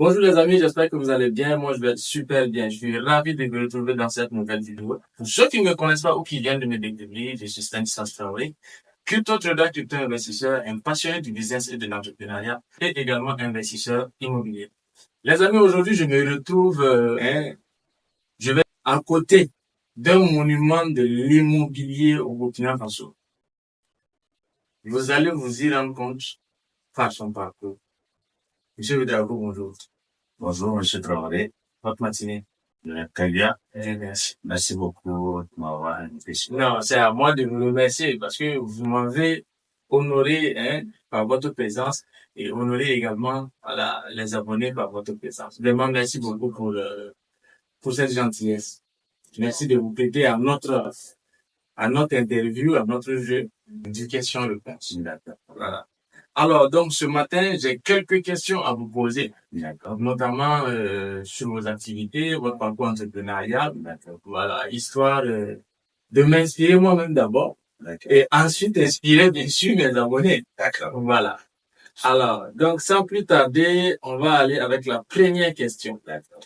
Bonjour les amis, j'espère que vous allez bien. Moi, je vais super bien. Je suis ravi de vous retrouver dans cette nouvelle vidéo. Pour ceux qui ne me connaissent pas ou qui viennent de me découvrir, je suis Stanislas Traoré, crypto trader, crypto investisseur, un passionné du business et de l'entrepreneuriat et également investisseur immobilier. Les amis, aujourd'hui, je me retrouve, je vais à côté d'un monument de l'immobilier au Burkina Faso. Vous allez vous y rendre compte par son parcours. Monsieur Vidago, bonjour. Bonjour, Monsieur Traoré. Votre matinée. Très bien. Merci. Merci beaucoup de m'avoir invité. Non, c'est à moi de vous remercier parce que vous m'avez honoré par votre présence et honoré également les abonnés par votre présence. Vraiment, merci beaucoup pour cette gentillesse. Merci de vous prêter à notre interview, à notre jeu du question-réponse. Voilà. Alors, donc, ce matin, j'ai quelques questions à vous poser, notamment sur vos activités, votre parcours entrepreneurial, voilà, histoire de m'inspirer moi-même d'abord, et ensuite inspirer, bien sûr, mes abonnés. D'accord. Voilà. Alors, donc, sans plus tarder, on va aller avec la première question. D'accord.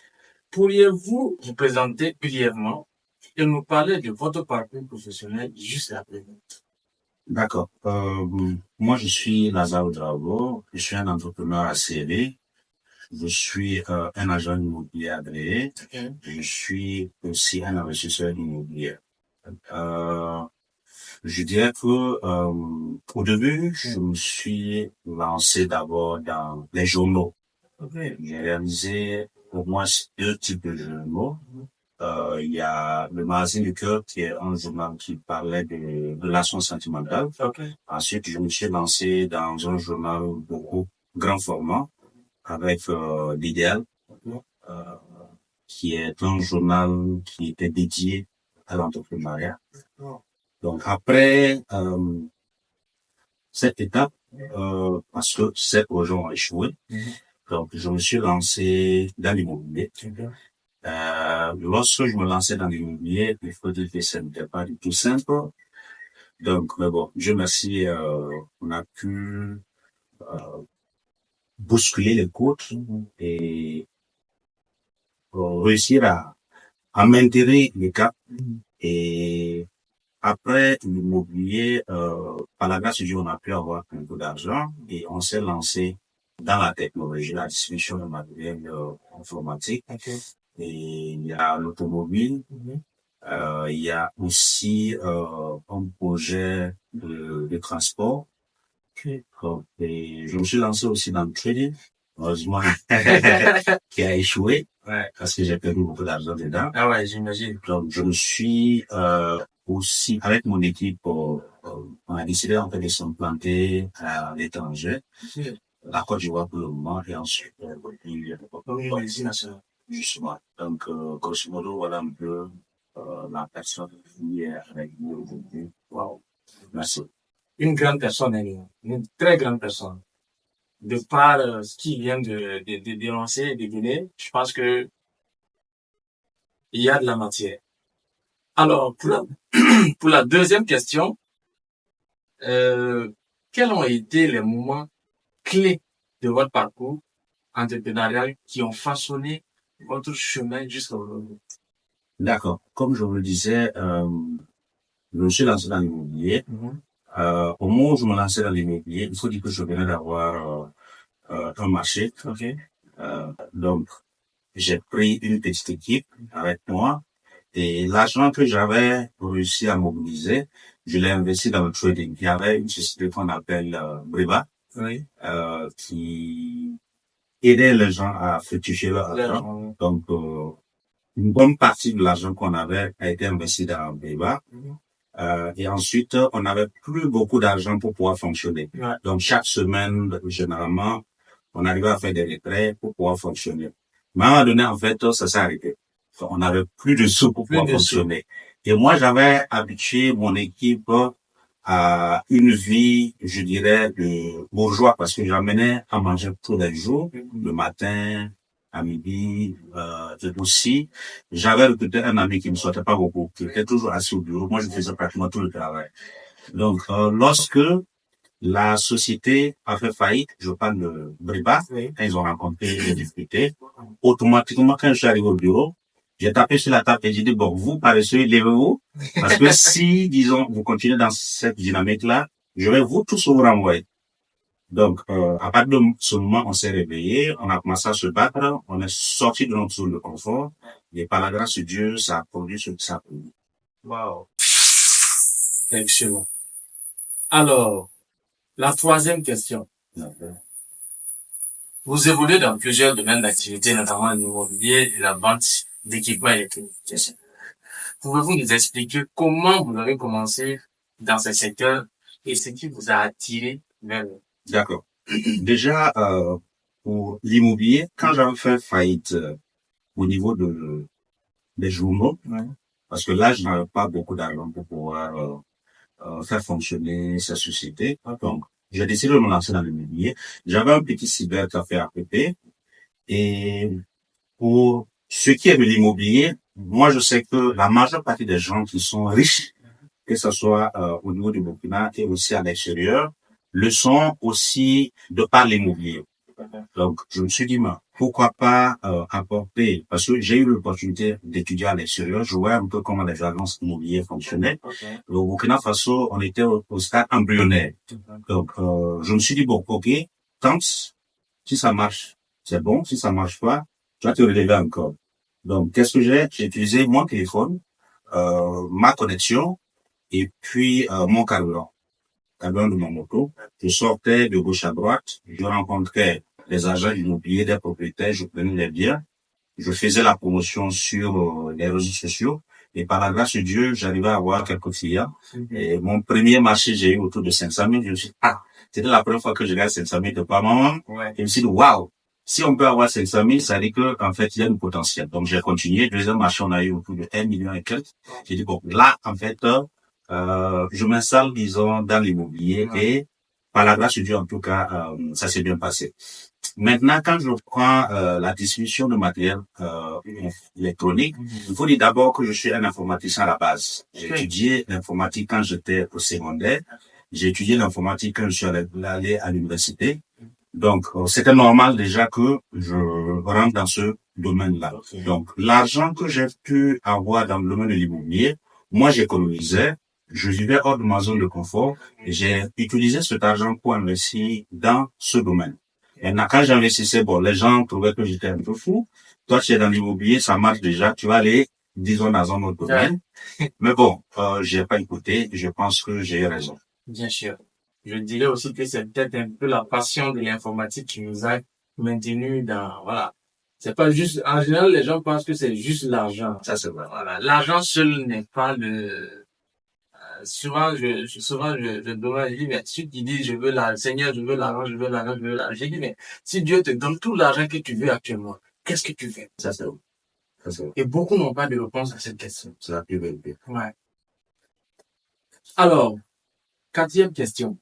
Pourriez-vous vous présenter brièvement et nous parler de votre parcours professionnel jusqu'à présent? D'accord. Moi, je suis Lazare Drago. Je suis un entrepreneur acéré. Je suis un agent immobilier agréé. Okay. Je suis aussi un investisseur immobilier. Je dirais que au début, je me suis lancé d'abord dans les journaux. Okay. J'ai réalisé au moins 2 types de journaux. Il y a le magazine du cœur qui est un journal qui parlait de relations sentimentales. Okay. Ensuite, je me suis lancé dans un journal beaucoup grand format avec l'Idéal, qui est un journal qui était dédié à l'entrepreneuriat. Donc après cette étape, parce que ces projets ont échoué, donc je me suis lancé dans l'immobilier. Lorsque je me lançais dans l'immobilier, il faut dire que ce n'était pas du tout simple. Donc, mais bon, Dieu merci, on a pu bousculer les côtes et réussir à maintenir les caps. Et après l'immobilier, par la grâce de Dieu, on a pu avoir un peu d'argent et on s'est lancé dans la technologie, la distribution de matériel informatique. Okay. Et il y a l'automobile. Il y a aussi un projet de transport. Et je me suis lancé aussi dans le trading, heureusement, qui a échoué, parce que j'ai perdu beaucoup d'argent dedans. Ah ouais, j'imagine. Donc, je me suis aussi, avec mon équipe, on a décidé en fait de s'implanter à l'étranger, la Côte d'Ivoire pour le moment, et ensuite, justement. Donc, grosso modo, voilà un peu la personne qui est avec nous aujourd'hui. Wow. Merci. Une grande personne, une très grande personne. De par ce qu'il vient de dénoncer et de donner, je pense que il y a de la matière. Alors, pour la deuxième question, quels ont été les moments clés de votre parcours entrepreneurial qui ont façonné votre chemin jusqu'à aujourd'hui? D'accord. Comme je vous le disais, je me suis lancé dans l'immobilier. Au moment où je me lançais dans l'immobilier, il faut dire que je venais d'avoir un marché. Okay. Donc, j'ai pris une petite équipe avec moi et l'argent que j'avais réussi à mobiliser, je l'ai investi dans le trading. Il y avait une société qu'on appelle Briba, Oui. qui aidait les gens à fructifier leur argent. Donc, une bonne partie de l'argent qu'on avait a été investi dans Briba. Et ensuite, on n'avait plus beaucoup d'argent pour pouvoir fonctionner. Donc, chaque semaine, généralement, on arrivait à faire des retraits pour pouvoir fonctionner. Mais à un moment donné, en fait, ça s'est arrêté. On n'avait plus de sous pour pouvoir fonctionner. Et moi, j'avais habitué mon équipe à une vie, je dirais, de bourgeois, parce que j'amenais à manger tous les jours, le matin, à midi, aussi. J'avais recruté un ami qui ne sortait pas beaucoup, qui était toujours assis au bureau. Moi, je faisais pratiquement tout le travail. Donc, lorsque La société a fait faillite, je parle de Briba, Oui. quand ils ont rencontré les difficultés. Automatiquement, quand je suis arrivé au bureau, j'ai tapé sur la table et j'ai dit, bon, vous, paresseux, levez-vous, parce que si, disons, vous continuez dans cette dynamique-là, je vais vous tous vous renvoyer. Donc, à partir de ce moment, on s'est réveillé, on a commencé à se battre, on est sorti de notre zone de confort, et par la grâce de Dieu, ça a produit ce que ça a produit. Wow. Excellent. Alors, la troisième question. Vous évoluez dans plusieurs domaines d'activité, notamment l'immobilier et la vente d'équipements électriques. Pouvez-vous nous expliquer comment vous avez commencé dans ce secteur et ce qui vous a attiré vers eux? D'accord. Déjà, pour l'immobilier, quand j'avais fait faillite au niveau des journaux, parce que là, je n'avais pas beaucoup d'argent pour pouvoir faire fonctionner sa société. Donc, j'ai décidé de me lancer dans l'immobilier. J'avais un petit cybercafé à côté. Et pour ce qui est de l'immobilier, moi, je sais que la majeure partie des gens qui sont riches, que ce soit au niveau du Burkina et aussi à l'extérieur, le sont aussi de par l'immobilier. Donc, je me suis dit, mais pourquoi pas apporter, parce que j'ai eu l'opportunité d'étudier à l'extérieur, je vois un peu comment les agences immobilières fonctionnaient. Au Burkina Faso, on était au stade embryonnaire. Donc, je me suis dit, bon, ok, tente, si ça marche, c'est bon, si ça marche pas, tu vas te relever encore. Donc, qu'est-ce que j'ai utilisé mon téléphone, ma connexion, et puis mon carburant de ma moto. Je sortais de gauche à droite, je rencontrais les agents immobiliers, des propriétaires, je prenais les biens, je faisais la promotion sur les réseaux sociaux et par la grâce de Dieu, j'arrivais à avoir quelques clients. Et mon premier marché, j'ai eu autour de 500 000. Je me suis dit, c'était la première fois que je gagne 500 000 de par maman. Et je me suis dit, waouh, si on peut avoir 500 000, ça dit que, en fait, il y a du potentiel. Donc, j'ai continué. Deuxième marché, on a eu autour de 1 million et quelques. J'ai dit, bon, là, en fait, je m'installe, disons, dans l'immobilier et par la grâce de Dieu, en tout cas, ça s'est bien passé. Maintenant, quand je prends la distribution de matériel électronique, il faut dire d'abord que je suis un informaticien à la base. J'ai étudié l'informatique quand j'étais au secondaire. J'ai étudié l'informatique quand je suis allé à l'université. Donc, c'était normal déjà que je rentre dans ce domaine-là. Donc, l'argent que j'ai pu avoir dans le domaine de l'immobilier, moi, j'économisais. Je vivais hors de ma zone de confort et j'ai utilisé cet argent pour investir dans ce domaine. Et quand j'investissais, bon, les gens trouvaient que j'étais un peu fou. Toi, tu es dans l'immobilier, ça marche déjà, tu vas aller, disons, dans un autre domaine. Mais bon, j'ai pas écouté, je pense que j'ai raison. Bien sûr. Je dirais aussi que c'est peut-être un peu la passion de l'informatique qui nous a maintenus dans, voilà. C'est pas juste, en général, les gens pensent que c'est juste l'argent. Ça, c'est vrai. Voilà. L'argent seul n'est pas le, souvent, je demande, je dis, mais celui qui dit, je veux l'argent, Seigneur, je veux l'argent, je veux l'argent, je veux l'argent. J'ai dit, mais si Dieu te donne tout l'argent que tu veux actuellement, qu'est-ce que tu fais? Ça, c'est vrai. Ça, c'est vrai. Et beaucoup n'ont pas de réponse à cette question. C'est la plus belle. Ouais. Alors, quatrième question.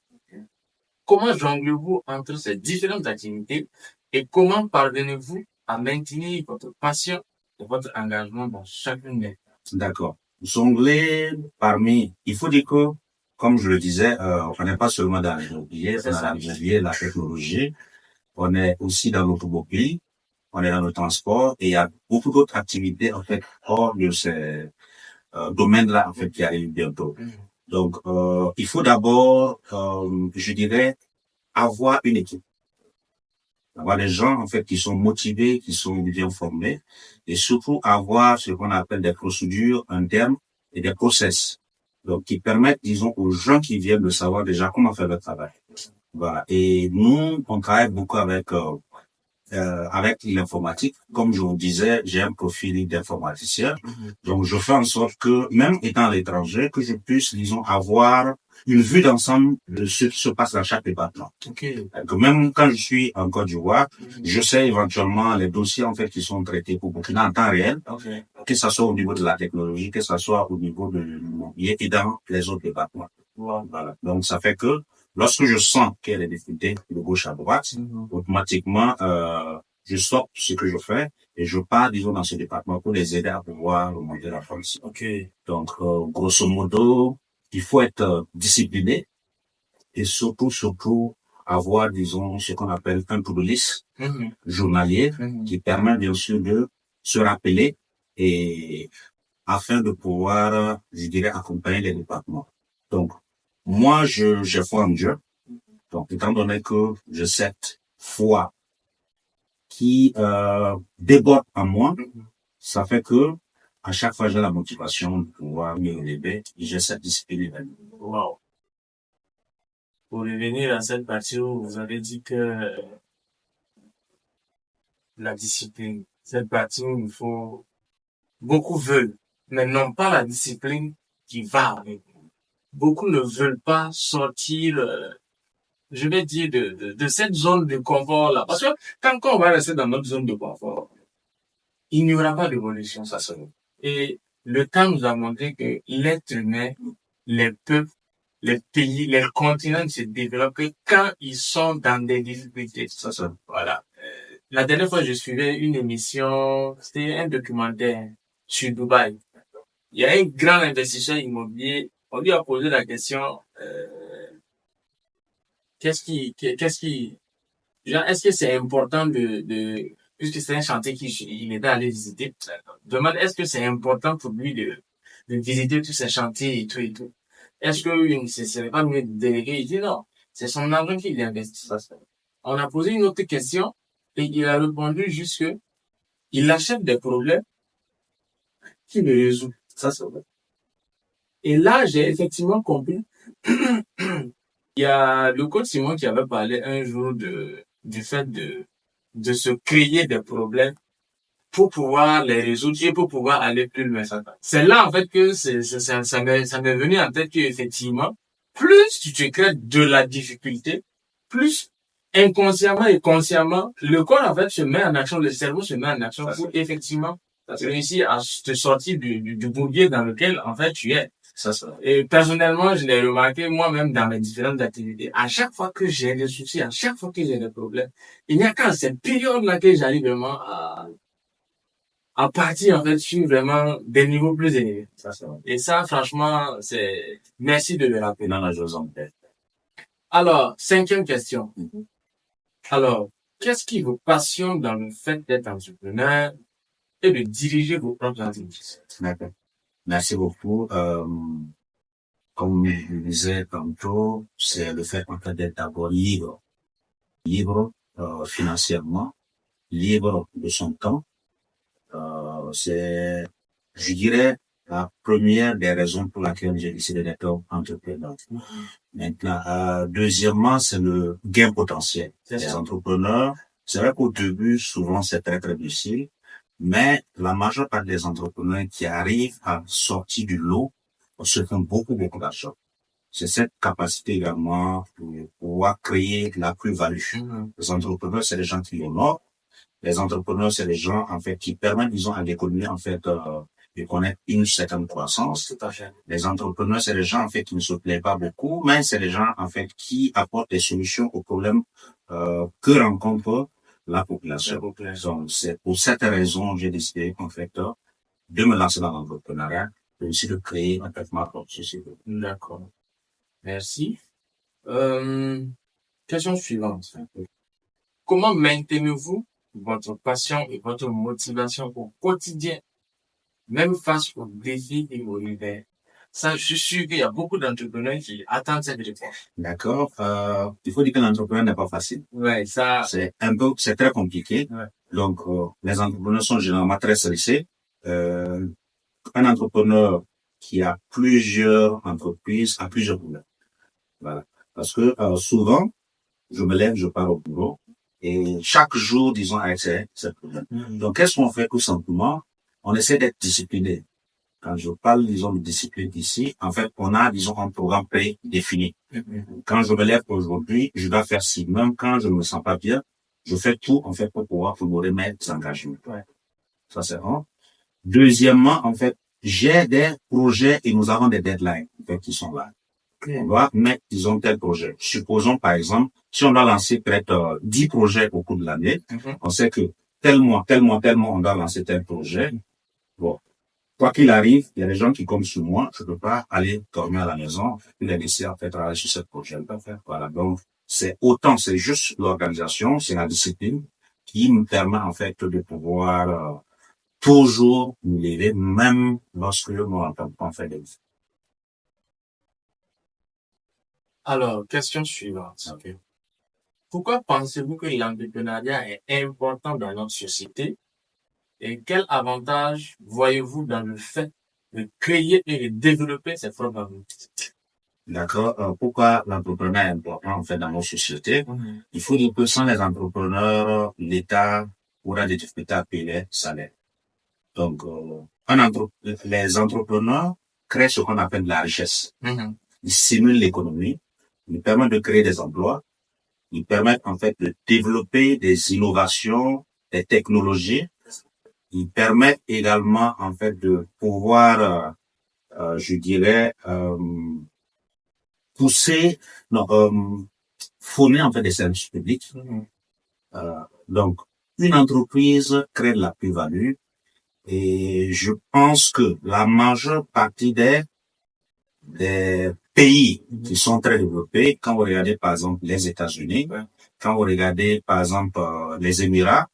Comment jonglez-vous entre ces différentes activités et comment parvenez-vous à maintenir votre passion et votre engagement dans chacune d'elles? D'accord. Jongler il faut dire que, comme je le disais, on n'est pas seulement dans l'immobilier, on est dans l'immobilier, la technologie, on est aussi dans l'automobile, on est dans le transport et il y a beaucoup d'autres activités, en fait, hors de ces domaines-là, en fait, qui arrivent bientôt. Donc, il faut d'abord, je dirais, avoir une équipe. Avoir des gens, en fait, qui sont motivés, qui sont bien formés, et surtout avoir ce qu'on appelle des procédures internes et des process. Donc, qui permettent, disons, aux gens qui viennent de savoir déjà comment faire le travail. Voilà. Et nous, on travaille beaucoup avec l'informatique. Comme je vous disais, j'ai un profil d'informaticien. Donc, je fais en sorte que, même étant à l'étranger, que je puisse, disons, avoir une vue d'ensemble de ce qui se passe dans chaque département. Que même quand je suis en Côte d'Ivoire, je sais éventuellement les dossiers, en fait, qui sont traités pour Burkina en temps réel, que ce soit au niveau de la technologie, que ce soit au niveau de l'immobilier et dans les autres départements. Voilà. Donc, ça fait que, lorsque je sens qu'il y a des difficultés de gauche à droite, automatiquement, je stoppe ce que je fais et je pars, disons, dans ce département pour les aider à pouvoir remonter la fonction. Donc, grosso modo, il faut être discipliné. et surtout, avoir, disons, ce qu'on appelle un to-do list journalier qui permet bien sûr de se rappeler et afin de pouvoir, je dirais, accompagner les départements. Donc, moi, j'ai foi en Dieu. Donc, étant donné que j'ai cette foi qui déborde en moi, ça fait que à chaque fois j'ai la motivation de pouvoir m'y relever et j'ai cette discipline. Wow. Pour revenir à cette partie où vous avez dit que la discipline, cette partie où il faut, beaucoup veulent, mais n'ont pas la discipline qui va avec. Beaucoup ne veulent pas sortir, je vais dire, de cette zone de confort-là. Parce que quand on va rester dans notre zone de confort, il n'y aura pas d'évolution, ça se voit. Et le temps nous a montré que l'être humain, les peuples, les pays, les continents se développent quand ils sont dans des difficultés. Voilà. La dernière fois, je suivais une émission, c'était un documentaire sur Dubaï. Il y a un grand investisseur immobilier, on lui a posé la question, genre, est-ce que c'est important puisque c'est un chantier qu'il est allé visiter, demande, est-ce que c'est important pour lui de visiter tous ces chantiers et tout et tout. Est-ce que ce serait pas mieux de déléguer? Il dit non. C'est son argent qu'il investit. On a posé une autre question et il a répondu juste que il achète des problèmes qu'il les résout. Ça, c'est vrai. Et là, j'ai effectivement compris. Il y a le coach Simon qui avait parlé un jour du fait de se créer des problèmes pour pouvoir les résoudre et pour pouvoir aller plus loin. C'est là, en fait, que ça m'est venu en tête qu'effectivement, plus tu te crées de la difficulté, plus inconsciemment et consciemment, le corps, en fait, se met en action, le cerveau se met en action pour effectivement réussir à te sortir du bourbier dans lequel, en fait, tu es. Et personnellement, je l'ai remarqué moi-même dans mes différentes activités. À chaque fois que j'ai des soucis, à chaque fois que j'ai des problèmes, il n'y a qu'à cette période-là que j'arrive vraiment à partir, en fait, sur vraiment des niveaux plus élevés. Et ça, franchement, merci de le rappeler. Non, je vous en prie. Alors, 5e question. Alors, qu'est-ce qui vous passionne dans le fait d'être entrepreneur et de diriger vos propres activités? D'accord. Merci beaucoup. Comme je le disais tantôt, c'est le fait en fait d'être d'abord libre. Libre financièrement, libre de son temps. C'est, je dirais, la première des raisons pour laquelle j'ai décidé d'être entrepreneur. Maintenant, deuxièmement, c'est le gain potentiel. Les entrepreneurs, c'est vrai qu'au début, souvent, c'est très, très difficile, mais la majeure part des entrepreneurs qui arrivent à sortir du lot se font beaucoup d'argent. C'est cette capacité également pour pouvoir créer la plus-value. Les entrepreneurs, c'est les gens qui honorent. Les entrepreneurs, c'est les gens, en fait, qui permettent, disons, à l'économie, en fait, de connaître une certaine croissance. Tout à fait. Les entrepreneurs, c'est les gens, en fait, qui ne se plaisent pas beaucoup, mais c'est les gens, en fait, qui apportent des solutions aux problèmes que rencontre la population. Donc, c'est pour cette raison, j'ai décidé, en fait, de me lancer dans l'entrepreneuriat et aussi de créer, en fait, ma propre société. D'accord. Merci. Question suivante. Comment maintenez-vous votre passion et votre motivation au quotidien, même face aux défis et aux revers? Ça, je suis sûr qu'il y a beaucoup d'entrepreneurs qui attendent cette réponse. D'accord. Il faut dire que l'entrepreneur n'est pas facile. Ouais, ça. C'est très compliqué. Ouais. Donc, les entrepreneurs sont généralement très stressés. Un entrepreneur qui a plusieurs entreprises a plusieurs problèmes. Voilà. Parce que souvent, je me lève, je pars au bureau. Et chaque jour, disons, avec ces problèmes. Donc, qu'est-ce qu'on fait tout simplement? On essaie d'être discipliné. Quand je parle, disons, de discipline ici, en fait, on a, disons, un programme prédéfini. Quand je me lève aujourd'hui, je dois faire ci. Même quand je ne me sens pas bien, je fais tout, en fait, pour pouvoir honorer mes engagements. Ouais. Ça, c'est un. Deuxièmement, en fait, j'ai des projets et nous avons des deadlines, en fait, qui sont là. On doit mettre, disons, tel projet. Supposons, par exemple, si on doit lancer peut-être 10 projets au cours de l'année, on sait que tel mois, on doit lancer tel projet. Bon. quoi qu'il arrive, il y a des gens qui comptent sur moi, je peux pas aller dormir à la maison, puis les laisser en fait travailler sur cette projet. Voilà. Donc, c'est juste l'organisation, c'est la discipline qui me permet en fait de pouvoir toujours me lever, même lorsque je me rends pas en fait des... Alors, question suivante. Okay. Pourquoi pensez-vous que l'entrepreneuriat est important dans notre société et quel avantage voyez-vous dans le fait de créer et de développer ses propres activités? D'accord. Pourquoi l'entrepreneuriat est important en fait dans nos sociétés? Il faut dire que sans les entrepreneurs, l'État aura des difficultés à payer les salaires. Donc, les entrepreneurs créent ce qu'on appelle de la richesse. Ils stimulent l'économie, ils permettent de créer des emplois, ils permettent en fait de développer des innovations, des technologies. Ils permettent également en fait de pouvoir, je dirais, fournir en fait des services publics. Donc, une entreprise crée de la plus-value et je pense que la majeure partie des pays qui sont très développés, quand vous regardez par exemple les États-Unis, quand vous regardez par exemple les Émirats,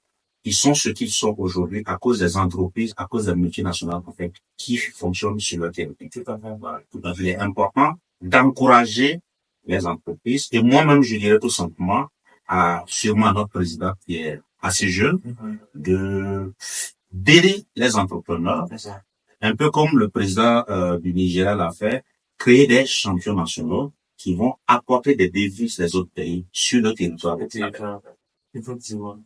ils sont ce qu'ils sont aujourd'hui à cause des entreprises, à cause des multinationales en fait, qui fonctionnent sur le territoire. Voilà. Donc, il est important d'encourager les entreprises. Et moi-même, je dirais tout simplement à sûrement notre président qui est assez jeune, d'aider les entrepreneurs, un peu comme le président du Nigeria l'a fait, créer des champions nationaux qui vont apporter des devises des autres pays sur le territoire. Effectivement.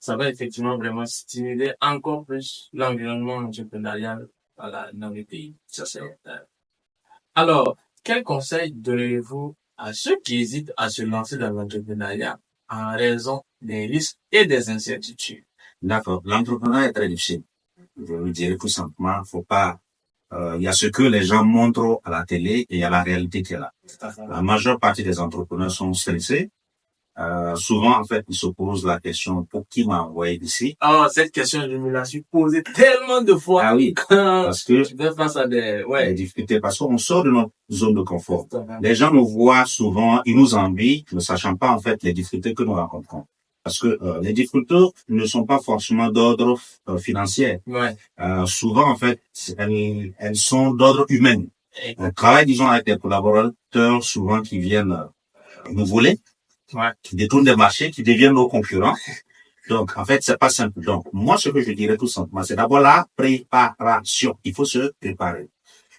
Ça va effectivement vraiment stimuler encore plus l'environnement entrepreneurial dans les pays. Alors, quel conseil donnez-vous à ceux qui hésitent à se lancer dans l'entrepreneuriat en raison des risques et des incertitudes? D'accord. L'entrepreneuriat est très difficile. Je vous dirais tout simplement, faut pas, il y a ce que les gens montrent à la télé et il y a la réalité qui est là. La majeure partie des entrepreneurs sont stressés. Souvent, en fait, ils se posent la question, pour qui m'a envoyé d'ici? Ah, cette question, je me la suis posée tellement de fois. Ah oui. Parce que, tu fais face à des difficultés, parce qu'on sort de notre zone de confort. Les gens nous voient souvent, ils nous envient, ne sachant pas, en fait, les difficultés que nous rencontrons. Parce que, les difficultés ne sont pas forcément d'ordre financier. Souvent, en fait, elles sont d'ordre humain. On travaille, disons, avec des collaborateurs, souvent, qui viennent nous voler. Qui détournent des marchés, qui deviennent nos concurrents. Donc, en fait, c'est pas simple. Donc, moi, ce que je dirais tout simplement, c'est d'abord la préparation. Il faut se préparer.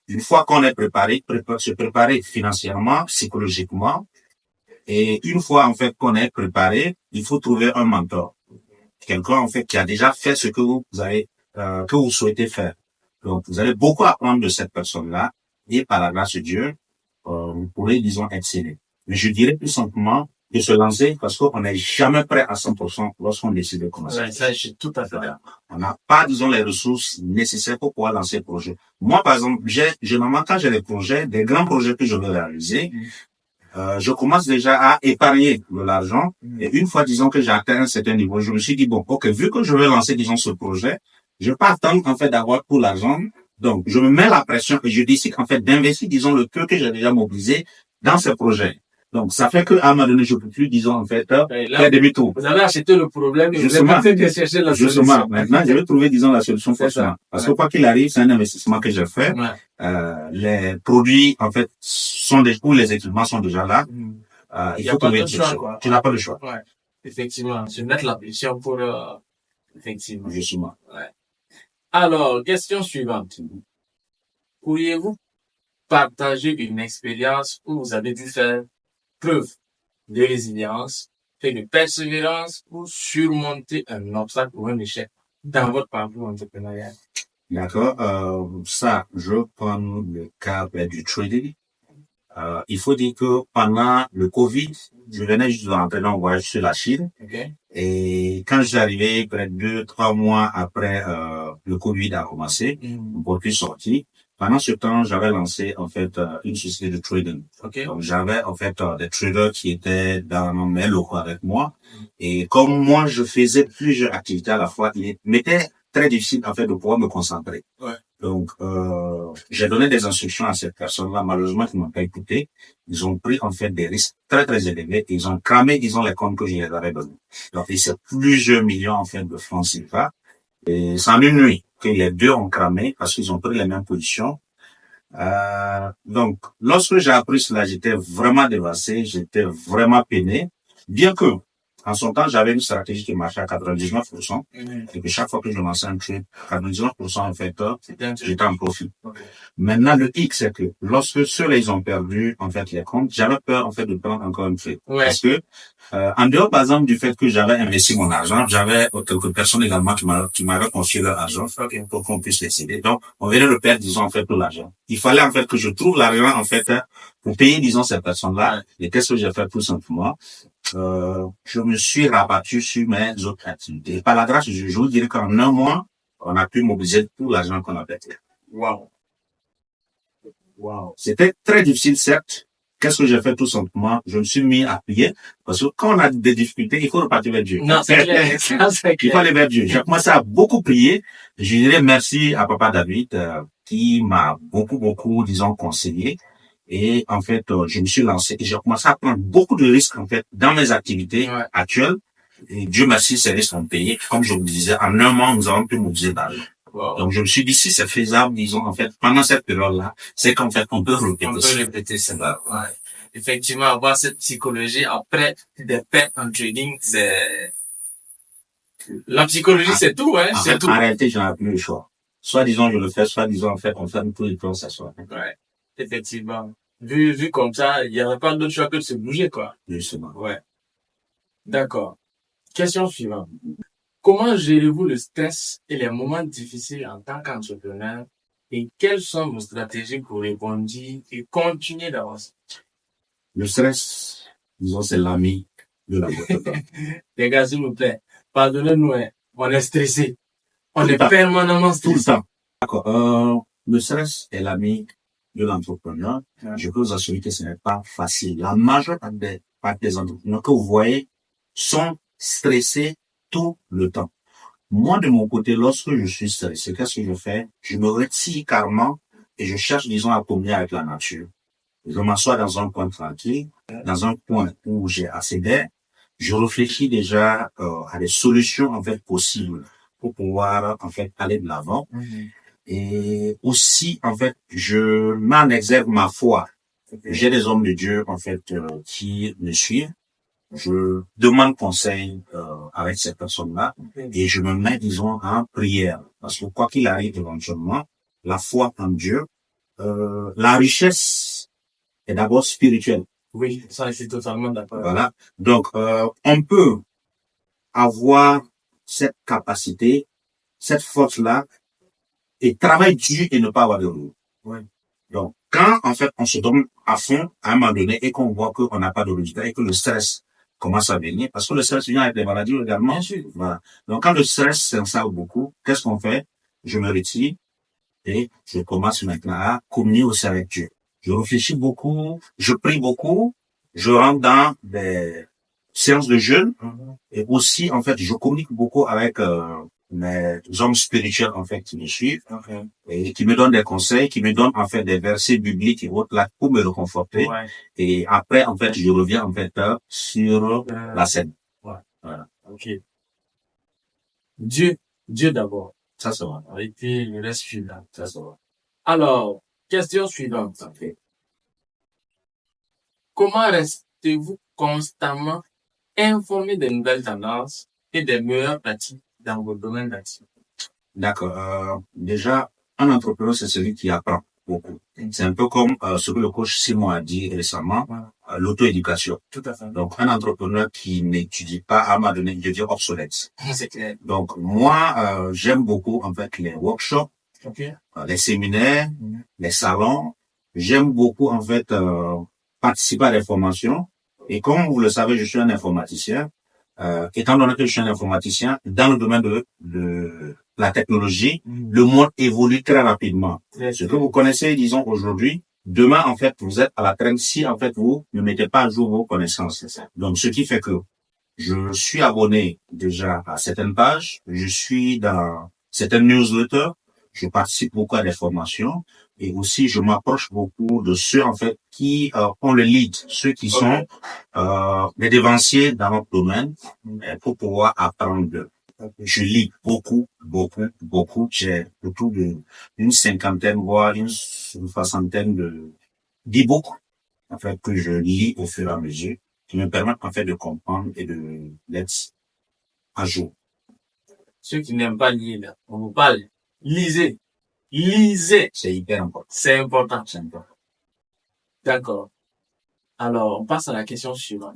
Une fois qu'on est préparé, se préparer financièrement, psychologiquement. Et une fois, en fait, qu'on est préparé, il faut trouver un mentor. Quelqu'un, en fait, qui a déjà fait ce que vous avez, que vous souhaitez faire. Donc, vous allez beaucoup apprendre de cette personne-là. Et par la grâce de Dieu, vous pourrez, disons, exceller. Mais je dirais tout simplement, de se lancer parce qu'on n'est jamais prêt à 100% lorsqu'on décide de commencer. Ouais, ça, je suis tout à fait d'accord. On n'a pas, disons, les ressources nécessaires pour pouvoir lancer le projet. Moi, par exemple, généralement, quand j'ai des projets, des grands projets que je veux réaliser, je commence déjà à épargner de l'argent. Et une fois, disons, que j'ai atteint un certain niveau, je me suis dit, bon, ok, vu que je vais lancer, disons, ce projet, je vais pas attendre, en fait, d'avoir tout l'argent. Donc, je me mets la pression et je décide, en fait, d'investir, disons, le peu que j'ai déjà mobilisé dans ce projet. Donc, ça fait qu'à un moment donné, je peux plus, disons, en fait, faire demi-tour. Vous avez acheté le problème et vous avez pas fait de chercher la solution. Justement. Maintenant, je vais trouver, disons, la solution forcément. Parce que quoi qu'il arrive, c'est un investissement que j'ai fait. Les produits, en fait, ou les équipements sont déjà là. Il faut trouver une solution. Tu n'as pas le choix. Ouais. Effectivement. Se mettre la pression pour, effectivement. Justement. Ouais. Alors, question suivante. Pourriez-vous partager une expérience où vous avez dû faire preuve de résilience et de persévérance pour surmonter un obstacle ou un échec dans votre parcours entrepreneurial? D'accord. Ça, je prends le cas du trading. Il faut dire que pendant le Covid, je venais juste de rentrer dans un voyage sur la Chine. Et quand je suis arrivé, près de 2-3 mois après le Covid a commencé, mon produit sorti. Pendant ce temps, j'avais lancé en fait une société de trading. Donc j'avais en fait des traders qui étaient dans mes locaux avec moi. Et comme moi, je faisais plusieurs activités à la fois, il m'était très difficile, en fait, de pouvoir me concentrer. Ouais. Donc, j'ai donné des instructions à cette personne-là. Malheureusement, ils m'ont pas écouté. Ils ont pris, en fait, des risques très, très élevés. Ils ont cramé, disons, les comptes que je les avais donnés. Donc, et c'est plusieurs millions, en fait, de francs CFA. Et c'est en une nuit que les deux ont cramé parce qu'ils ont pris les mêmes positions. Donc, lorsque j'ai appris cela, j'étais vraiment dévasté, j'étais vraiment peiné. Bien que, en son temps, j'avais une stratégie qui marchait à 99%, et que chaque fois que je lançais un trade, 99% en fait, j'étais en profit. Okay. Maintenant, le hic, c'est que lorsque ceux-là, ils ont perdu, en fait, les comptes, j'avais peur, en fait, de prendre encore une trade. Ouais. Parce que, en dehors, par exemple, du fait que j'avais investi mon argent, j'avais quelques personnes également qui m'avaient confié leur argent pour qu'on puisse les aider. Donc, on venait de perdre, disons, en fait, tout l'argent. Il fallait, en fait, que je trouve l'argent, en fait, pour payer, disons, ces personnes-là. Et qu'est-ce que j'ai fait, tout simplement? Je me suis rabattu sur mes autres activités. Et par la grâce, je vous dirais qu'en un mois, on a pu mobiliser tout l'argent qu'on a perdu. Wow. Wow. C'était très difficile, certes. Qu'est-ce que j'ai fait tout simplement? Je me suis mis à prier, parce que quand on a des difficultés, il faut repartir vers Dieu. Non, c'est clair. Ça, c'est clair. Il faut aller vers Dieu. J'ai commencé à beaucoup prier. Je dirais merci à Papa David, qui m'a beaucoup, disons, conseillé. Et en fait, je me suis lancé et j'ai commencé à prendre beaucoup de risques, en fait, dans mes activités actuelles. Et Dieu merci, ces risques ont payé. Comme je vous disais, en un mois, nous avons pu mobiliser d'argent. Wow. Donc, je me suis dit, si c'est faisable, disons, en fait, pendant cette période-là, c'est qu'en fait, on peut répéter ça. Ouais. Effectivement, avoir cette psychologie après des pertes en trading, c'est... La psychologie, c'est tout, hein. C'est tout. En réalité, j'en ai plus le choix. Soit, disons, je le fais, soit, disons, en fait, on ferme tout et puis on s'assoit. Ouais. Effectivement. Vu comme ça, il n'y aurait pas d'autre choix que de se bouger, quoi. Justement. Ouais. D'accord. Question suivante. Comment gérez-vous le stress et les moments difficiles en tant qu'entrepreneur et quelles sont vos stratégies pour répondre et continuer d'avancer? Le stress, disons, c'est l'ami de la boîte. Les gars, s'il vous plaît, pardonnez-nous, hein. On est stressé. On est permanemment stressé. Tout le temps. D'accord. Le stress est l'ami de l'entrepreneur. Ouais. Je peux vous assurer que ce n'est pas facile. La majeure part des entrepreneurs que vous voyez sont stressés tout le temps. Moi, de mon côté, lorsque je suis stressé, qu'est-ce que je fais? Je me retire carrément et je cherche, disons, à communier avec la nature. Je m'assois dans un coin tranquille, dans un coin où j'ai assez d'air. Je réfléchis déjà à des solutions, en fait, possibles pour pouvoir, en fait, aller de l'avant. Mm-hmm. Et aussi, en fait, je mets en exergue ma foi. J'ai des hommes de Dieu, en fait, qui me suivent. Je demande conseil avec ces personnes-là et je me mets, disons, en prière. Parce que quoi qu'il arrive éventuellement, la foi en Dieu, la richesse est d'abord spirituelle. Oui, ça, je suis totalement d'accord. Voilà. Donc, on peut avoir cette capacité, cette force-là, et travailler dur et ne pas avoir de rôle. Oui. Donc, quand, en fait, on se donne à fond à un moment donné et qu'on voit qu'on n'a pas de résultat et que le stress commence à venir, parce que le stress vient avec les maladies également. Bien sûr. Voilà. Donc, quand le stress s'installe beaucoup, qu'est-ce qu'on fait? Je me retire et je commence maintenant à communier aussi avec Dieu. Je réfléchis beaucoup, je prie beaucoup, je rentre dans des séances de jeûne et aussi, en fait, je communique beaucoup avec mes hommes spirituels, en fait, qui me suivent et qui me donnent des conseils, qui me donnent, en fait, des versets bibliques et autres là pour me réconforter. Ouais. Et après, en fait, je reviens, en fait, sur la scène. Ouais. Voilà. Ok. Dieu d'abord. Ça va. Et puis, le reste suivant. Ça va. Alors, question suivante. Okay. Comment restez-vous constamment informé des nouvelles tendances et des meilleures pratiques dans vos domaines d'action? D'accord. Déjà, un entrepreneur, c'est celui qui apprend beaucoup. C'est un peu comme ce que le coach Simon a dit récemment, l'auto-éducation. Tout à fait. Donc, un entrepreneur qui n'étudie pas, à un moment donné, il devient obsolète. C'est clair. Donc, moi, j'aime beaucoup, en fait, les workshops, les séminaires, les salons. J'aime beaucoup, en fait, participer à des formations. Et comme vous le savez, je suis un informaticien. Étant donné que je suis un informaticien, dans le domaine de la technologie, le monde évolue très rapidement. Ce que vous connaissez, disons, aujourd'hui, demain, en fait, vous êtes à la traîne si, en fait, vous ne mettez pas à jour vos connaissances. Donc, ce qui fait que je suis abonné déjà à certaines pages, je suis dans C'est un newsletter. Je participe beaucoup à des formations et aussi je m'approche beaucoup de ceux en fait qui ont le lead, ceux qui sont les devanciers dans notre domaine pour pouvoir apprendre d'eux. Je lis beaucoup. J'ai autour d'une cinquantaine, voire une soixantaine d'e-books en fait que je lis au fur et à mesure, qui me permettent en fait de comprendre et d'être à jour. Ceux qui n'aiment pas lire, là, on vous parle. Lisez. Lisez. C'est hyper important. C'est important. C'est important. D'accord. Alors, on passe à la question suivante.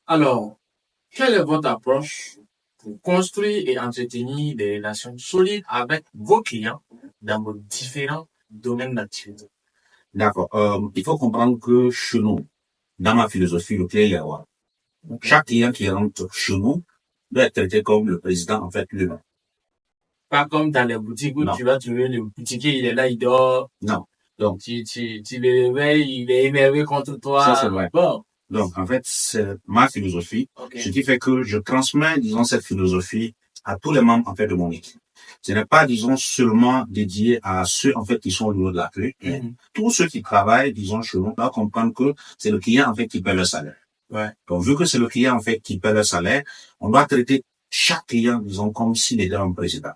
Alors, quelle est votre approche pour construire et entretenir des relations solides avec vos clients dans vos différents domaines d'activité? D'accord. Il faut comprendre que chez nous, dans ma philosophie, le client est roi. Chaque client qui rentre chez nous doit être traité comme le président, en fait, lui-même. Pas comme dans les boutiques où Non. tu vas trouver le boutiquier, il est là, il dort. Non. Donc, Tu le réveilles, il est énervé contre toi. Ça, c'est vrai. Bon. Donc, en fait, c'est ma philosophie, Okay. ce qui fait que je transmets, disons, cette philosophie à tous les membres, en fait, de mon équipe. Ce n'est pas, disons, seulement dédié à ceux, en fait, qui sont au niveau de la rue. Tous ceux qui travaillent, disons, chez nous, doivent comprendre que c'est le client, en fait, qui paie le salaire. Ouais. Donc, vu que c'est le client, en fait, qui paie le salaire, on doit traiter chaque client, disons, comme s'il était un président.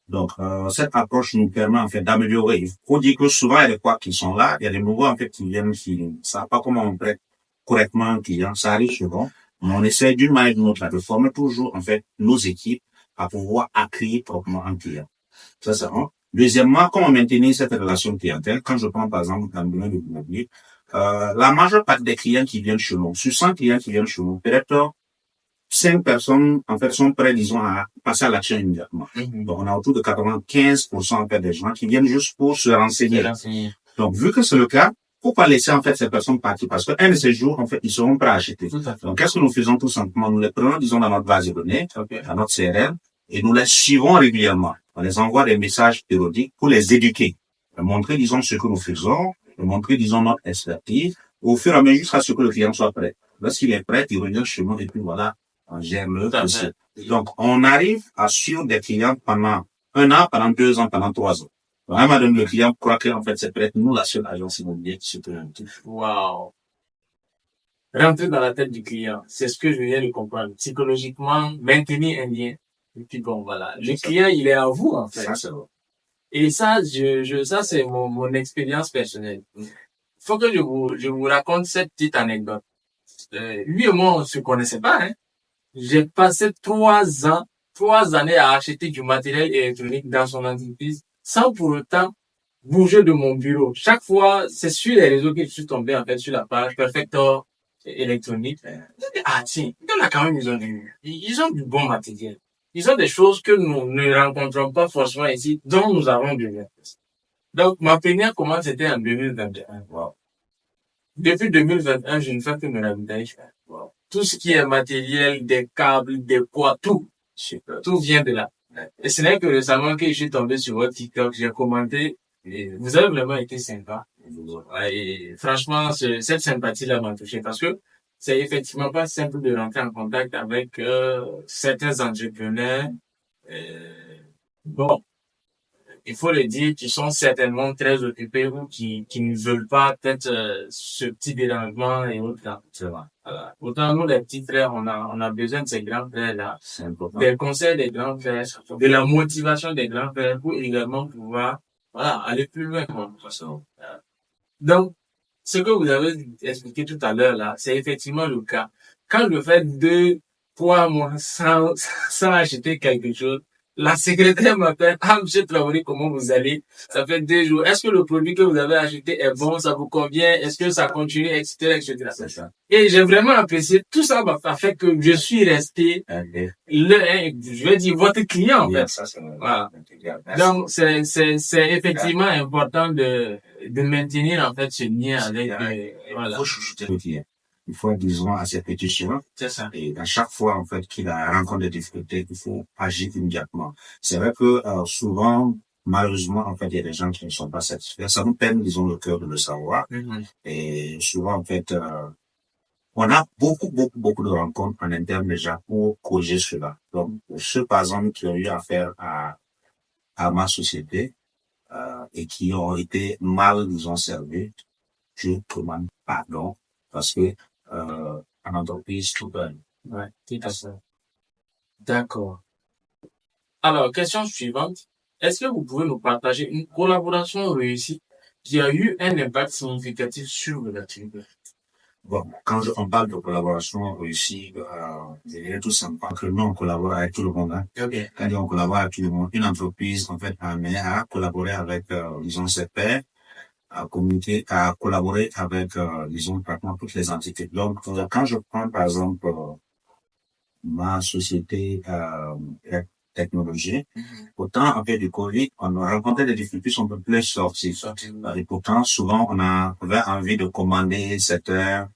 Donc, cette approche nous permet, en fait, d'améliorer. Il faut dire que souvent, il y a des quoi qui sont là, il y a des nouveaux, en fait, qui viennent, qui ne savent pas comment on traite correctement un client. Ça arrive souvent. Mais on essaie d'une manière ou d'une autre de former toujours, en fait, nos équipes à pouvoir accueillir proprement un client. Ça, c'est un. Deuxièmement, comment maintenir cette relation clientèle? Quand je prends, par exemple, dans le domaine de l'immobilier, la majeure partie des clients qui viennent chez nous, sur 100 clients qui viennent chez nous, peut-être 5 personnes, en fait, sont prêts, disons, à passer à l'action immédiatement. Donc, on a autour de 95%, en fait, des gens qui viennent juste pour se renseigner. Donc, vu que c'est le cas, faut pas laisser, en fait, ces personnes partir parce qu'un de ces jours, en fait, ils seront prêts à acheter. Donc, qu'est-ce que nous faisons tout simplement? Nous les prenons, disons, dans notre base de données, dans notre CRM, et nous les suivons régulièrement. On les envoie des messages périodiques pour les éduquer, leur montrer, disons, ce que nous faisons, leur montrer, disons, notre expertise, au fur et à mesure jusqu'à ce que le client soit prêt. Lorsqu'il est prêt, il revient chez nous et puis voilà, on gère le dossier. Donc, on arrive à suivre des clients pendant 1 an, pendant 2 ans, pendant 3 ans. Donc, à un moment donné, le client croit que, en fait, c'est peut-être nous, la seule agence immobilière qui se peut. Wow. Rentrer dans la tête du client, c'est ce que je viens de comprendre. Psychologiquement, maintenir un lien. Et puis bon, voilà. Le client, il est à vous, en fait. Ça, c'est vrai. Et ça, ça, c'est mon expérience personnelle. Faut que je vous raconte cette petite anecdote. Lui et moi, on se connaissait pas, hein. J'ai passé 3 années à acheter du matériel électronique dans son entreprise sans pour autant bouger de mon bureau. Chaque fois, c'est sur les réseaux que je suis tombé, en fait, sur la page Perfector électronique. J'ai dit, ah, tiens, là, quand même, ils ont du bon matériel. Ils ont des choses que nous ne rencontrons pas forcément ici, dont nous avons besoin. Donc, ma première commande, c'était en 2021. Wow. Depuis 2021, je ne fais que me ravitailler. Wow. Tout ce qui est matériel, des câbles, des poids, tout vient de là. Et ce n'est que récemment que je suis tombé sur votre TikTok, j'ai commenté, et vous avez vraiment été sympa. Et franchement, cette sympathie-là m'a touché parce que c'est effectivement pas simple de rentrer en contact avec certains entrepreneurs. Bon, il faut le dire, qui sont certainement très occupés ou qui ne veulent pas peut-être ce petit dérangement et autres là. C'est vrai. Voilà. Autant nous, les petits frères, on a besoin de ces grands frères-là. C'est important. Des conseils des grands frères, de la motivation des grands frères pour également pouvoir, voilà, aller plus loin, quoi. De toute façon. Donc, ce que vous avez expliqué tout à l'heure là, c'est effectivement le cas. Quand je fais 2-3 mois sans acheter quelque chose, la secrétaire m'appelle, ah, monsieur Traoré, comment vous allez? Ça fait 2 jours. Est-ce que le produit que vous avez acheté est bon? Ça vous convient? Est-ce que ça continue, etc., etc. C'est ça. Et j'ai vraiment apprécié. Tout ça m'a fait que je suis resté je vais dire votre client, en fait. Ça, voilà. Donc, c'est effectivement important de maintenir, en fait, ce lien avec, voilà. Il faut chuchoter le client. Il faut être, disons, assez pétition. C'est ça. Et à chaque fois, en fait, qu'il rencontre des difficultés, il faut agir immédiatement. C'est vrai que, souvent, malheureusement, en fait, il y a des gens qui ne sont pas satisfaits. Ça nous peine, disons, le cœur de le savoir. Et souvent, en fait, on a beaucoup de rencontres en interne déjà pour corriger cela. Donc, ceux, par exemple, qui ont eu affaire à ma société, et qui ont été mal, disons, servis, je demande pardon parce que, en entreprise, tout donne. Ouais, tout à fait. D'accord. Alors, question suivante. Est-ce que vous pouvez nous partager une collaboration réussie qui a eu un impact significatif sur l'activité? Bon, quand on parle de collaboration réussie, je dirais tout simplement que nous, on collabore avec tout le monde. Hein. Okay. Quand on collabore avec tout le monde, une entreprise, en fait, amenée à collaborer avec, disons, ses pairs, à communiquer, à collaborer avec, disons, pratiquement toutes les entités. Donc, quand je prends, par exemple, ma société, technologie, autant en fait du Covid, on a rencontré des difficultés un peu plus sorties. Et pourtant, souvent, on avait envie de commander certains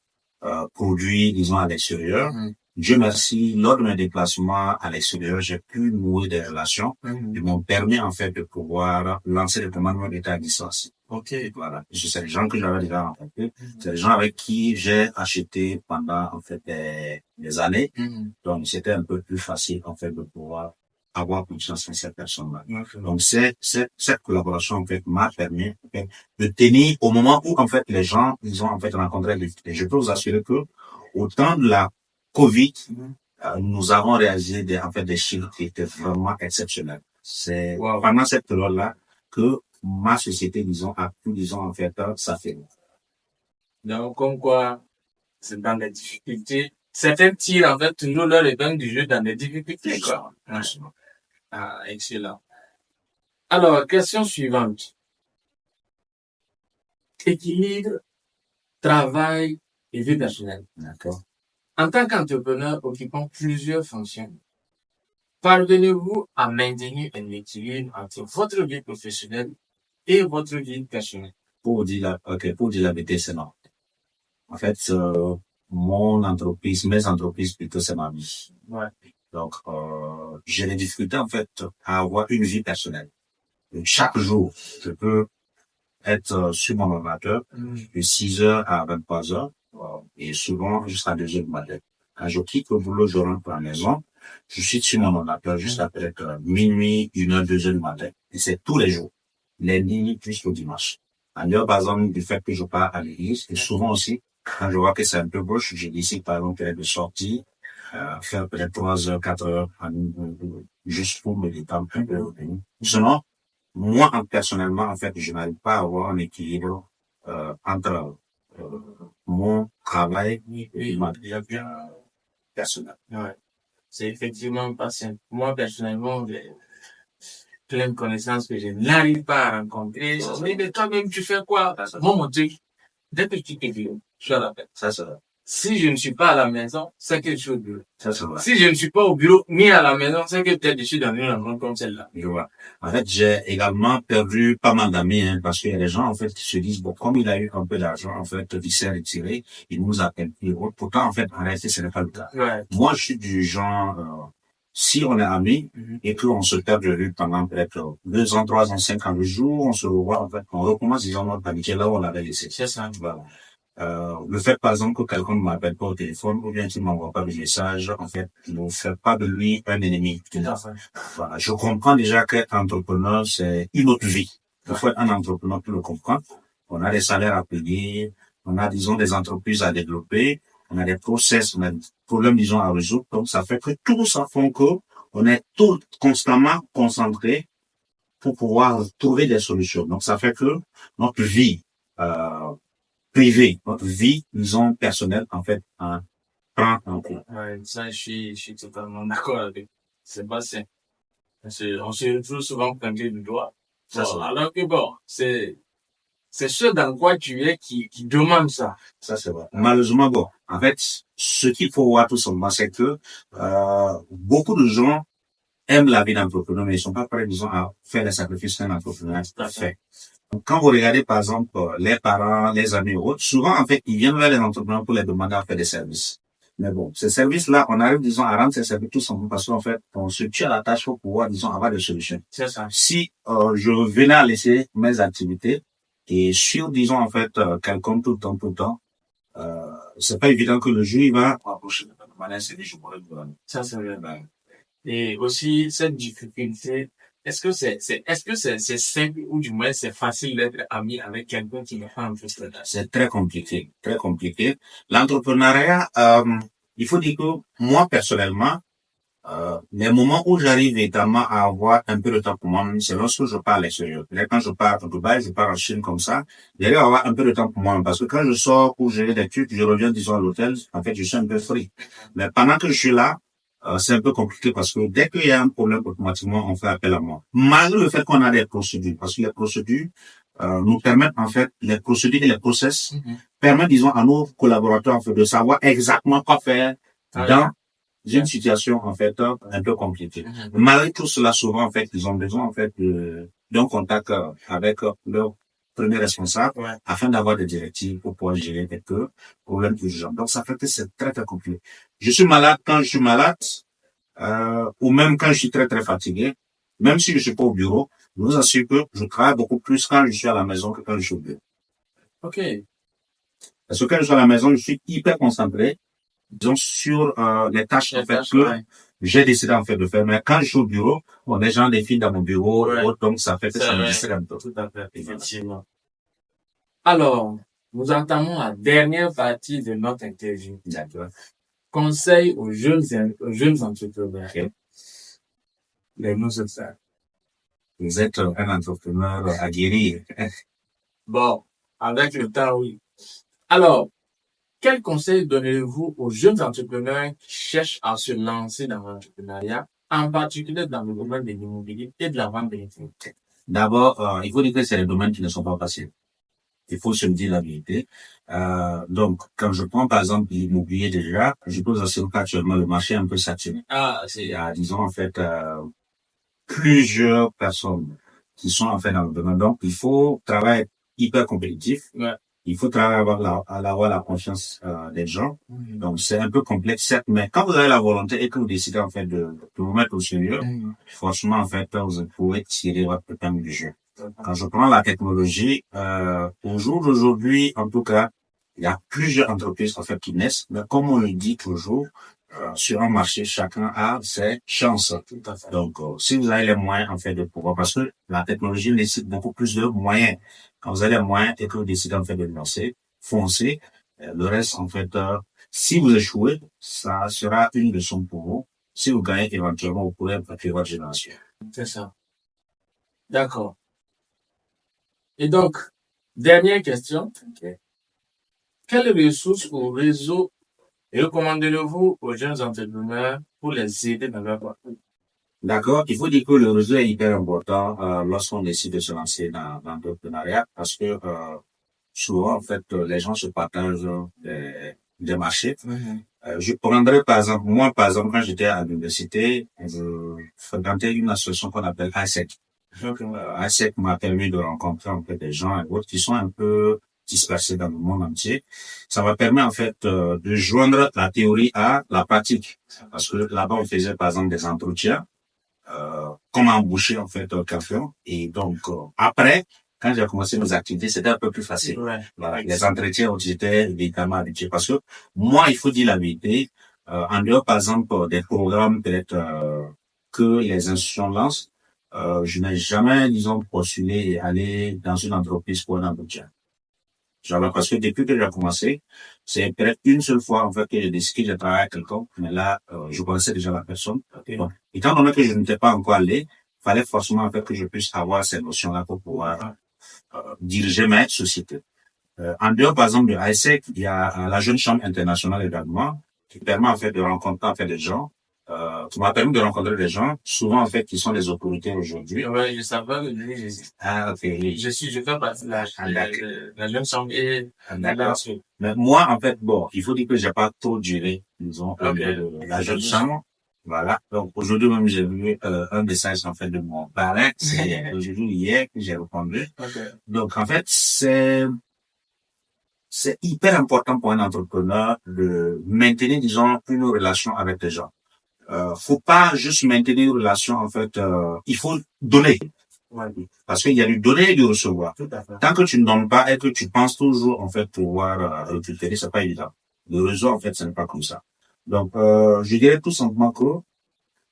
produits, disons, à l'extérieur. Dieu merci, lors de mes déplacements à l'extérieur, j'ai pu nouer des relations qui m'ont permis, en fait, de pouvoir lancer des commandes d'état à distance. Ok, voilà. C'est des gens que j'avais déjà rencontrés. C'est des gens avec qui j'ai acheté pendant, en fait, des années. Donc, c'était un peu plus facile, en fait, de pouvoir avoir confiance en cette personne-là. Donc, cette collaboration, en fait, m'a permis, en fait, de tenir au moment où, en fait, les gens, ils ont, en fait, rencontré les difficultés. Je peux vous assurer que, au temps de la Covid, nous avons réalisé des chiffres qui étaient vraiment exceptionnels. C'est pendant cette période-là que ma société, disons, a pu, disons, en fait, ça fait. Donc, comme quoi, c'est dans les difficultés. Certains tirent, en fait, toujours leur épingle du jeu dans les difficultés, quoi. Ah, excellent. Alors, question suivante. Équilibre, travail et vie personnelle. D'accord. En tant qu'entrepreneur occupant plusieurs fonctions, parvenez-vous à maintenir un équilibre entre votre vie professionnelle et votre vie personnelle? Pour dire la vérité, c'est non. En fait, mes entreprises plutôt, c'est ma vie. Ouais. Donc, j'ai des difficultés, en fait, à avoir une vie personnelle. Chaque jour, je peux être sur mon ordinateur de 6 heures à 23 heures, et souvent jusqu'à 2 heures du matin. Quand je quitte le boulot, je rentre à la maison, je suis sur mon ordinateur jusqu'à peut-être minuit, 1 heure, 2 heures du matin. Et c'est tous les jours, lundi jusqu'au dimanche. En dehors, par exemple, du fait que je pars à l'église, et souvent aussi, quand je vois que c'est un peu gauche, je décide, par exemple, peut-être de sortir, faire peut-être 3 heures, 4 heures, juste pour me détendre un peu. Sinon, moi, personnellement, en fait, je n'arrive pas à avoir un équilibre entre mon travail et ma vie personnelle. Ouais. C'est effectivement pas simple. Moi, personnellement, j'ai plein de connaissances que je n'arrive pas à rencontrer. Mais toi-même, tu fais quoi? Moi, mon truc, dès que tu te dis, je suis à la fête. Ça, c'est vrai. Si je ne suis pas à la maison, c'est que je suis au bureau. Ça, c'est vrai. Si je ne suis pas au bureau ni à la maison, c'est que peut-être je suis dans une rencontre comme celle-là. Je vois. En fait, j'ai également perdu pas mal d'amis, parce qu'il y a des gens, en fait, qui se disent, bon, comme il a eu un peu d'argent, en fait, il s'est retiré, il nous appelle plus. Pourtant, en fait, en réalité, ce n'est pas le cas. Ouais. Moi, je suis du genre, si on est amis, et puis on se perd de vue pendant peut-être 2 ans, 3 ans, 5 ans, le jour, on se revoit, en fait, on recommence, disons, notre amitié là où on l'avait laissé. C'est ça. Voilà. Le fait, par exemple, que quelqu'un ne m'appelle pas au téléphone ou bien qu'il ne m'envoie pas de message, en fait, ne fait pas de lui un ennemi. Voilà. Je comprends déjà qu'être entrepreneur, c'est une autre vie. Il faut être un entrepreneur pour le comprendre. On a des salaires à payer, on a, disons, des entreprises à développer, on a des process, on a des problèmes, disons, à résoudre. Donc, ça fait que tout ça fait que on est tout constamment concentré pour pouvoir trouver des solutions. Donc, ça fait que notre vie, privée, notre vie, disons, personnelle, en fait, prend en compte. Ouais, ça, je suis totalement d'accord avec. C'est pas simple. On se retrouve souvent pointé du doigt. Bon, alors que bon, c'est ce dans quoi tu es qui demande ça. Ça, c'est vrai. Malheureusement, bon, en fait, ce qu'il faut voir tout simplement, c'est que, beaucoup de gens aiment la vie d'entrepreneur, mais ils sont pas prêts, disons, à faire les sacrifices qu'un entrepreneur fait. Donc, quand vous regardez, par exemple, les parents, les amis et autres, souvent, en fait, ils viennent vers les entrepreneurs pour les demander à faire des services. Mais bon, ces services-là, on arrive, disons, à rendre ces services tout simplement parce qu'en fait, on se tue à la tâche pour pouvoir, disons, avoir des solutions. C'est ça. Si, je venais à laisser mes activités et sur, disons, en fait, quelqu'un tout le temps, c'est pas évident que le jour il va approcher de la manière, c'est des jours pour le gouvernement. Ça, c'est vrai. Et aussi, cette difficulté, est-ce que c'est simple ou du moins c'est facile d'être ami avec quelqu'un qui n'est pas entrepreneur? C'est très compliqué, très compliqué. L'entrepreneuriat, il faut dire que moi, personnellement, les moments où j'arrive évidemment à avoir un peu de temps pour moi-même, c'est lorsque je pars à l'extérieur. Là, quand je pars à Dubaï, je pars en Chine comme ça, j'arrive à avoir un peu de temps pour moi-même. Parce que quand je sors pour gérer des trucs, je reviens, disons, à l'hôtel, en fait, je suis un peu free. Mais pendant que je suis là, c'est un peu compliqué parce que dès qu'il y a un problème, automatiquement, on fait appel à moi. Malgré le fait qu'on a des procédures, parce que les procédures nous permettent, en fait, les procédures et les process permettent, disons, à nos collaborateurs, en fait, de savoir exactement quoi faire dans une situation, en fait, un peu compliquée. Malgré tout cela, souvent, en fait, ils ont besoin, en fait, d'un contact avec leur premier responsable afin d'avoir des directives pour pouvoir gérer quelques problèmes du genre. Donc, ça fait que c'est très, très compliqué. Je suis malade quand je suis malade, ou même quand je suis très, très fatigué. Même si je suis pas au bureau, je vous assure que je travaille beaucoup plus quand je suis à la maison que quand je suis au bureau. OK. Parce que quand je suis à la maison, je suis hyper concentré, disons, sur les tâches en fait que j'ai décidé en fait de faire. Mais quand je suis au bureau, bon, les gens défilent dans mon bureau, donc ça fait que ça me distrait un peu. Tout à fait, effectivement. Alors, nous entamons la dernière partie de notre interview. D'accord. Conseil aux jeunes entrepreneurs. Ok. Les nous c'est ça. Vous êtes un entrepreneur aguerri. Bon, avec le temps, oui. Alors, quel conseil donnez-vous aux jeunes entrepreneurs qui cherchent à se lancer dans l'entrepreneuriat, en particulier dans le domaine de l'immobilier et de la vente d'électricité? D'abord, il faut dire que c'est des domaines qui ne sont pas faciles. Il faut se dire la vérité. Donc, quand je prends par exemple l'immobilier déjà, je peux vous assurer qu'actuellement le marché est un peu saturé. Il y a, disons en fait, plusieurs personnes qui sont en fait dans le domaine. Donc, il faut travailler hyper compétitif. Il faut travailler avoir la confiance des gens. Donc, c'est un peu complexe, certes, mais quand vous avez la volonté et que vous décidez en fait de vous mettre au sérieux, franchement, en fait, vous pouvez tirer votre épingle du jeu. Quand je prends la technologie, au jour d'aujourd'hui, en tout cas, il y a plusieurs entreprises en fait qui naissent, mais comme on le dit toujours, sur un marché, chacun a ses chances. Donc, si vous avez les moyens en fait de pouvoir, parce que la technologie nécessite beaucoup plus de moyens. Quand vous avez les moyens et que vous décidez en fait de lancer, foncez. Le reste, en fait, si vous échouez, ça sera une leçon pour vous. Si vous gagnez, éventuellement, vous pourrez faire votre génération. C'est ça. D'accord. Et donc, dernière question. Quelles ressources ou réseaux recommandez-vous aux jeunes entrepreneurs pour les aider dans leur parcours? D'accord. Il faut dire que le réseau est hyper important lorsqu'on décide de se lancer dans l'entrepreneuriat parce que souvent, en fait, les gens se partagent des marchés. Je prendrais par exemple, moi, par exemple, quand j'étais à l'université, je fréquentais une association qu'on appelle ASEC. ASEC m'a permis de rencontrer en fait des gens et autres qui sont un peu dispersés dans le monde entier. Ça m'a permis en fait de joindre la théorie à la pratique. Parce que là-bas, on faisait par exemple des entretiens, comment embaucher en fait quelqu'un. Et donc, après, quand j'ai commencé mes activités, c'était un peu plus facile. Voilà. Les entretiens où j'étais évidemment habitué. Parce que moi, il faut dire la vérité, en dehors, par exemple, des programmes peut-être que les institutions lancent, je n'ai jamais, disons, postulé et aller dans une entreprise pour un entretien. Genre, parce que depuis que j'ai commencé, c'est peut-être une seule fois, en fait, que j'ai décidé que je travaillais avec quelqu'un, mais là, je connaissais déjà la personne. Bon, étant donné que je n'étais pas encore allé, fallait forcément, en fait, que je puisse avoir ces notions-là pour pouvoir diriger mes sociétés. En dehors, par exemple, de ASEC, il y a la Jeune Chambre internationale également, qui permet, en fait, de rencontrer, en fait, des gens, qui m'a permis de rencontrer des gens, souvent, en fait, qui sont des autorités aujourd'hui. Ouais, je savais que je fais partie de la Jeune Chambre et d'accord. Mais moi, en fait, bon, il faut dire que j'ai pas trop duré, disons, la Jeune Chambre. Voilà. Donc, aujourd'hui même, j'ai vu un message, en fait, de mon parrain. C'est aujourd'hui, hier, que j'ai répondu. Donc, en fait, c'est hyper important pour un entrepreneur de maintenir, disons, une relation avec les gens. Faut pas juste maintenir une relation, en fait, il faut donner. Ouais. Parce qu'il y a du donner et du recevoir. Tout à fait. Tant que tu ne donnes pas et que tu penses toujours, en fait, pouvoir récupérer, c'est pas évident. Le réseau, en fait, ce n'est pas comme ça. Donc, je dirais tout simplement que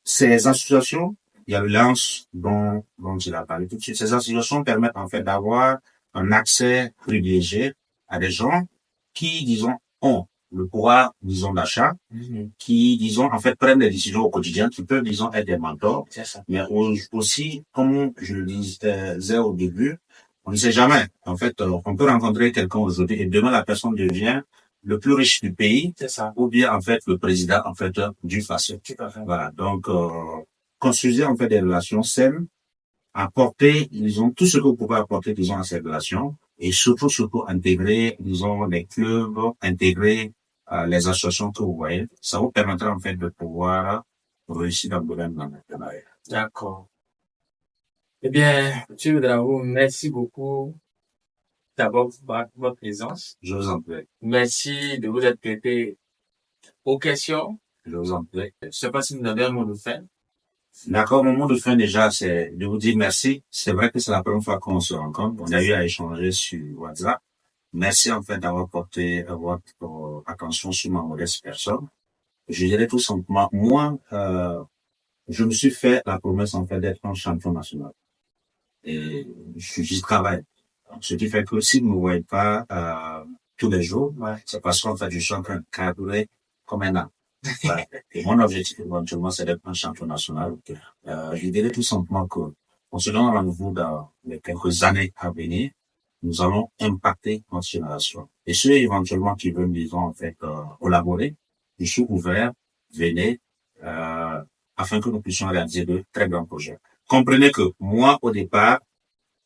ces associations, il y a le lance dont il a parlé tout de suite. Ces associations permettent, en fait, d'avoir un accès privilégié à des gens qui, disons, ont le pouvoir, disons, d'achat, qui, disons, en fait, prennent des décisions au quotidien, qui peuvent, disons, être des mentors. C'est ça. Mais aussi, comme je le disais au début, on ne sait jamais. En fait, on peut rencontrer quelqu'un aujourd'hui et demain, la personne devient le plus riche du pays. C'est ça. Ou bien, en fait, le président, en fait, du FACE. Tout à fait. Voilà. Donc, construisez, en fait, des relations saines, apporter, disons, tout ce que vous pouvez apporter, disons, à ces relations, et surtout, intégrer, disons, les clubs, intégrer les associations que vous voyez. Ça vous permettra, en fait, de pouvoir réussir dans le domaine de l'entrepreneuriat. D'accord. Eh bien, M. Ouedraogo, merci beaucoup d'abord pour votre présence. Je vous en prie. Merci de vous être prêté aux questions. Je vous en prie. Je ne sais pas si vous avez un mot de fin. D'accord, mon mot de fin déjà, c'est de vous dire merci. C'est vrai que c'est la première fois qu'on se rencontre. On a eu à échanger sur WhatsApp. Merci en fait d'avoir porté votre attention sur ma modeste personne. Je dirais tout simplement, moi, je me suis fait la promesse en fait d'être un champion national. Et j'y travaille. Ce qui fait que si vous ne me voyez pas tous les jours, c'est parce qu'en fait je suis en train de carburer comme un âne. Voilà. Et mon objectif éventuellement c'est d'être un champion national. Je dirais tout simplement que on se donne rendez-vous dans les quelques années à venir. Nous allons impacter notre génération. Et ceux éventuellement qui veulent, disons, en fait, collaborer, je suis ouvert, venez, afin que nous puissions réaliser de très grands projets. Comprenez que moi, au départ,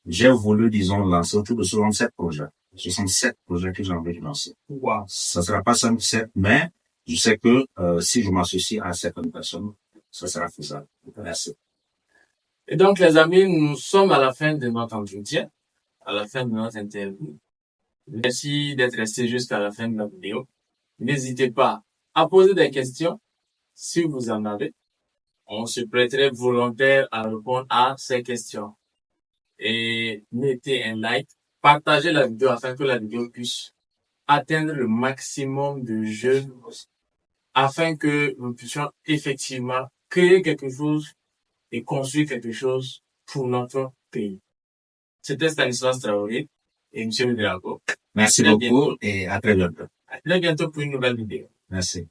j'ai voulu, disons, lancer autour de 67 projets. 67 projets que j'ai envie de lancer. Wow. Ça sera pas 67, mais je sais que si je m'associe à certaines personnes, ça sera faisable. Merci. Et donc, les amis, nous sommes à la fin de notre entretien, à la fin de notre interview. Merci d'être resté jusqu'à la fin de la vidéo. N'hésitez pas à poser des questions si vous en avez. On se prêterait volontaire à répondre à ces questions. Et mettez un like, partagez la vidéo afin que la vidéo puisse atteindre le maximum de jeunes afin que nous puissions effectivement créer quelque chose et construire quelque chose pour notre pays. C'était Stanislas Traoré et M. Ouedraogo. Merci beaucoup et à très bientôt. À très bientôt pour une nouvelle vidéo. Merci.